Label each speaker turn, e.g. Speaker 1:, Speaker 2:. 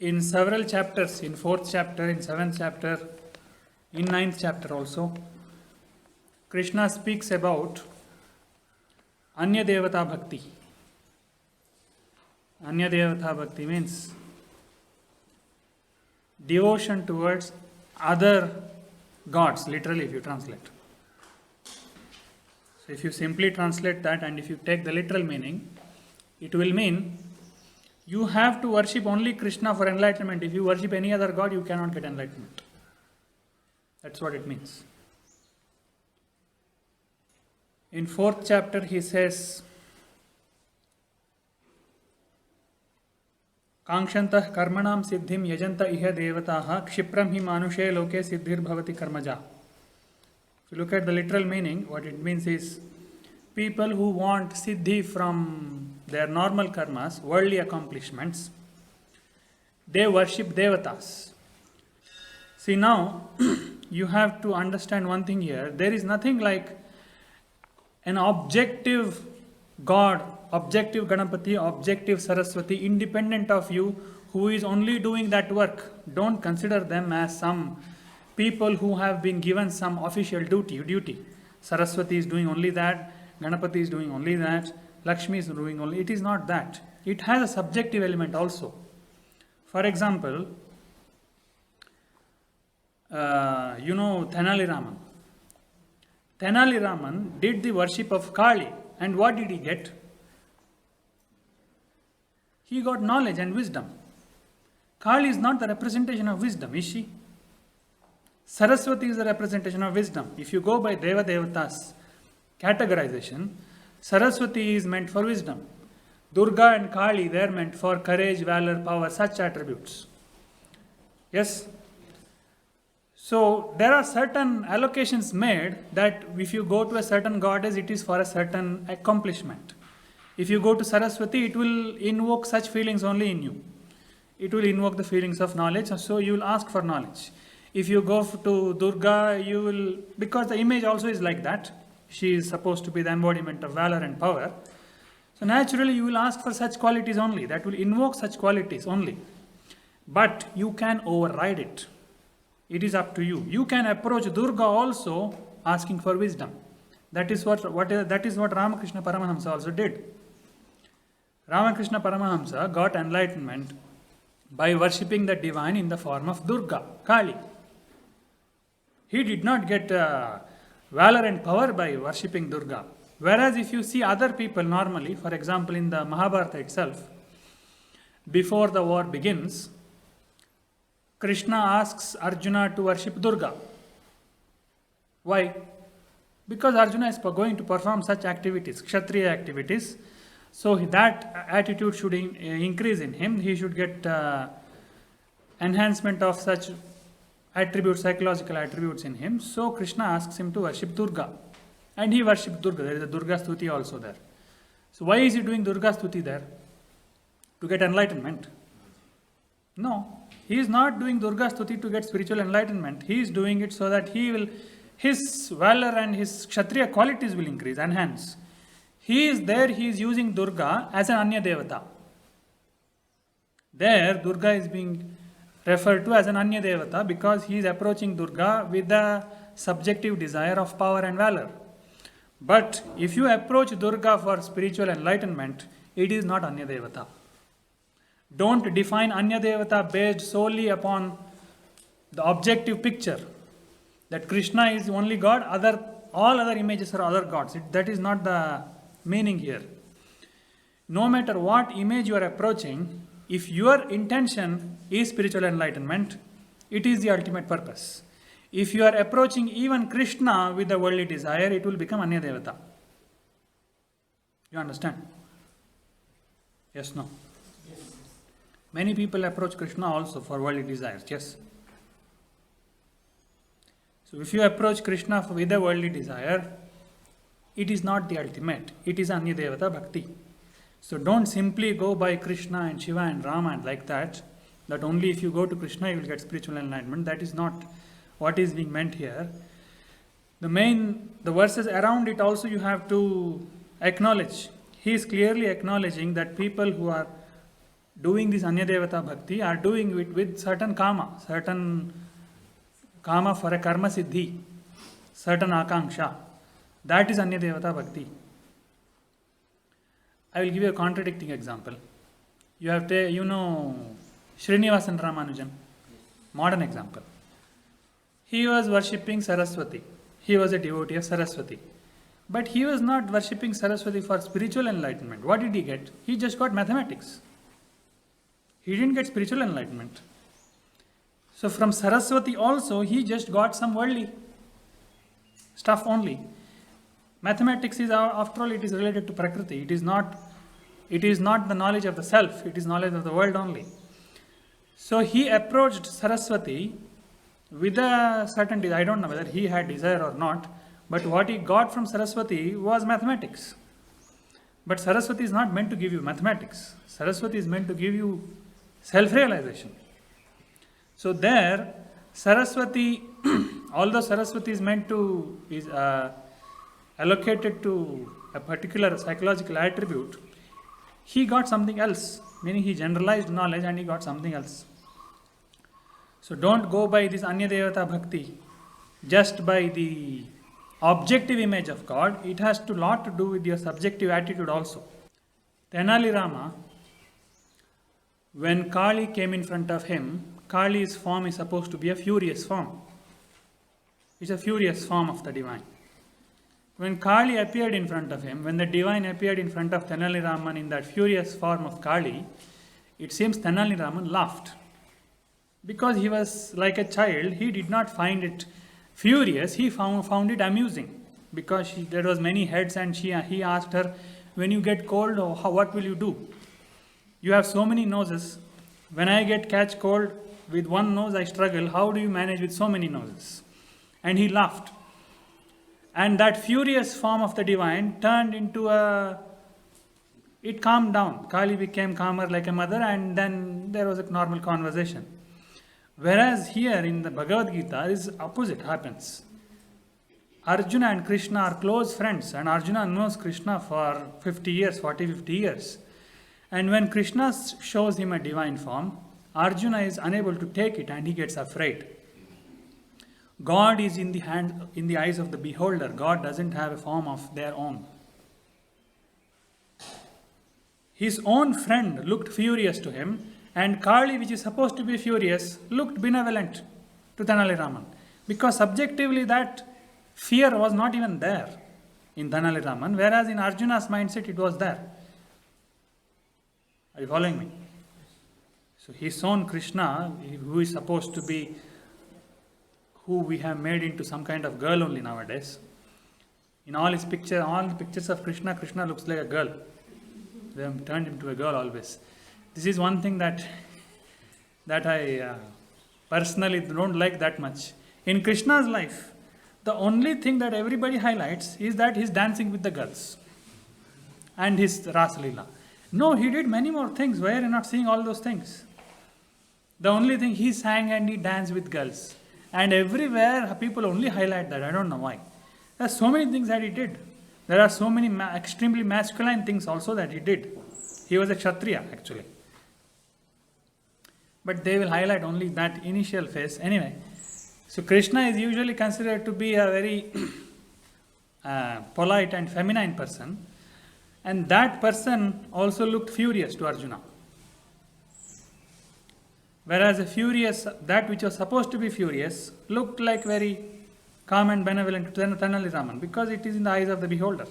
Speaker 1: in several chapters, in 4th chapter, in 7th chapter, in 9th chapter also, Krishna speaks about Anya Devata Bhakti. Anya Devata Bhakti means devotion towards other gods, literally if you translate. So if you simply translate that and if you take the literal meaning, it will mean you have to worship only Krishna for enlightenment. If you worship any other god, you cannot get enlightenment. That's what it means. In 4th chapter he says, Kankshantah karmanam siddhim yajanta iha devataha kshipram hi manushe loke siddhir bhavati karmaja. If you look at the literal meaning, what it means is people who want siddhi from their normal karmas, worldly accomplishments, they worship devatas. See now, you have to understand one thing here. There is nothing like an objective God, objective Ganapati, objective Saraswati, independent of you, who is only doing that work. Don't consider them as some people who have been given some official duty. Saraswati is doing only that, Ganapati is doing only that, Lakshmi is doing only. It is not that. It has a subjective element also. For example, Tenali Raman. Tenali Raman did the worship of Kali, and what did he get? He got knowledge and wisdom. Kali is not the representation of wisdom, is she? Saraswati is the representation of wisdom. If you go by Deva Devatas categorization, Saraswati is meant for wisdom. Durga and Kali, they are meant for courage, valor, power, such attributes. Yes? So there are certain allocations made that if you go to a certain goddess, it is for a certain accomplishment. If you go to Saraswati, it will invoke such feelings only in you. It will invoke the feelings of knowledge, so you will ask for knowledge. If you go to Durga, you will, because the image also is like that. She is supposed to be the embodiment of valor and power. So naturally you will ask for such qualities only. That will invoke such qualities only. But you can override it. It is up to you. You can approach Durga also asking for wisdom. That is what Ramakrishna Paramahamsa also did. Ramakrishna Paramahamsa got enlightenment by worshipping the divine in the form of Durga, Kali. He did not get valor and power by worshipping Durga. Whereas if you see other people normally, for example in the Mahabharata itself, before the war begins, Krishna asks Arjuna to worship Durga. Why? Because Arjuna is going to perform such activities, Kshatriya activities. So that attitude should increase in him. He should get enhancement of such attributes, psychological attributes in him. So Krishna asks him to worship Durga. And he worships Durga. There is a Durga Stuti also there. So why is he doing Durga Stuti there? To get enlightenment? No. He is not doing Durga Stuti to get spiritual enlightenment. He is doing it so that his valor and his Kshatriya qualities will increase, enhance. He is using Durga as an Anya Devata. There, Durga is being referred to as an Anya Devata because he is approaching Durga with the subjective desire of power and valor. But if you approach Durga for spiritual enlightenment, it is not Anya Devata. Don't define Anya Devata based solely upon the objective picture that Krishna is only God, all other images are other gods. That is not the meaning here. No matter what image you are approaching, if your intention is spiritual enlightenment, it is the ultimate purpose. If you are approaching even Krishna with the worldly desire, it will become Anya Devata. You understand? Yes, no? Yes. Many people approach Krishna also for worldly desires, yes? So if you approach Krishna with a worldly desire, it is not the ultimate. It is Anya Devata Bhakti. So don't simply go by Krishna and Shiva and Rama and like that only if you go to Krishna you will get spiritual enlightenment. That is not what is being meant here. The verses around it also you have to acknowledge. He is clearly acknowledging that people who are doing this Anya Devata Bhakti are doing it with certain karma for a karma siddhi, certain akanksha. That is Anya Devata Bhakti. I will give you a contradicting example. You have Srinivasan Ramanujan, modern example. He was worshipping Saraswati. He was a devotee of Saraswati. But he was not worshipping Saraswati for spiritual enlightenment. What did he get? He just got mathematics. He didn't get spiritual enlightenment. So from Saraswati also, he just got some worldly stuff only. Mathematics is, after all, it is related to Prakriti. It is not the knowledge of the self. It is knowledge of the world only. So he approached Saraswati with a certain desire. I don't know whether he had desire or not, but what he got from Saraswati was mathematics. But Saraswati is not meant to give you mathematics. Saraswati is meant to give you self-realization. So there, Saraswati, although Saraswati is allocated to a particular psychological attribute, he got something else, meaning he generalized knowledge and he got something else. So don't go by this Anya Devata Bhakti just by the objective image of God. It has a lot to do with your subjective attitude also. Tenali Rama, when Kali came in front of him, Kali's form is supposed to be a furious form. It's a furious form of the divine. When Kali appeared in front of him, when the divine appeared in front of Tenali Raman in that furious form of Kali, it seems Tenali Raman laughed. Because he was like a child, he did not find it furious, he found it amusing. Because there was many heads and he asked her, when you get cold, what will you do? You have so many noses. When I catch cold, with one nose I struggle. How do you manage with so many noses? And he laughed. And that furious form of the divine turned into it calmed down. Kali became calmer like a mother, and then there was a normal conversation. Whereas here in the Bhagavadgita, is opposite happens. Arjuna and Krishna are close friends, and Arjuna knows Krishna for 50 years. And when Krishna shows him a divine form, Arjuna is unable to take it and he gets afraid. God is in the eyes of the beholder. God doesn't have a form of their own. His own friend looked furious to him, and Kali, which is supposed to be furious, looked benevolent to Tenali Raman. Because subjectively that fear was not even there in Tenali Raman, whereas in Arjuna's mindset it was there. Are you following me? So his own Krishna, who is supposed to be, who we have made into some kind of girl only nowadays. In all the pictures of Krishna, Krishna looks like a girl. They have turned him to a girl always. This is one thing that I personally don't like that much. In Krishna's life, the only thing that everybody highlights is that he's dancing with the girls and his Ras Leela. No, he did many more things. Why are you not seeing all those things? The only thing, he sang and he danced with girls. And everywhere people only highlight that. I don't know why. There are so many things that he did. There are so many extremely masculine things also that he did. He was a Kshatriya actually. But they will highlight only that initial phase. Anyway, so Krishna is usually considered to be a very polite and feminine person. And that person also looked furious to Arjuna. Whereas that which was supposed to be furious, looked like very calm and benevolent to Tenali Raman, because it is in the eyes of the beholder.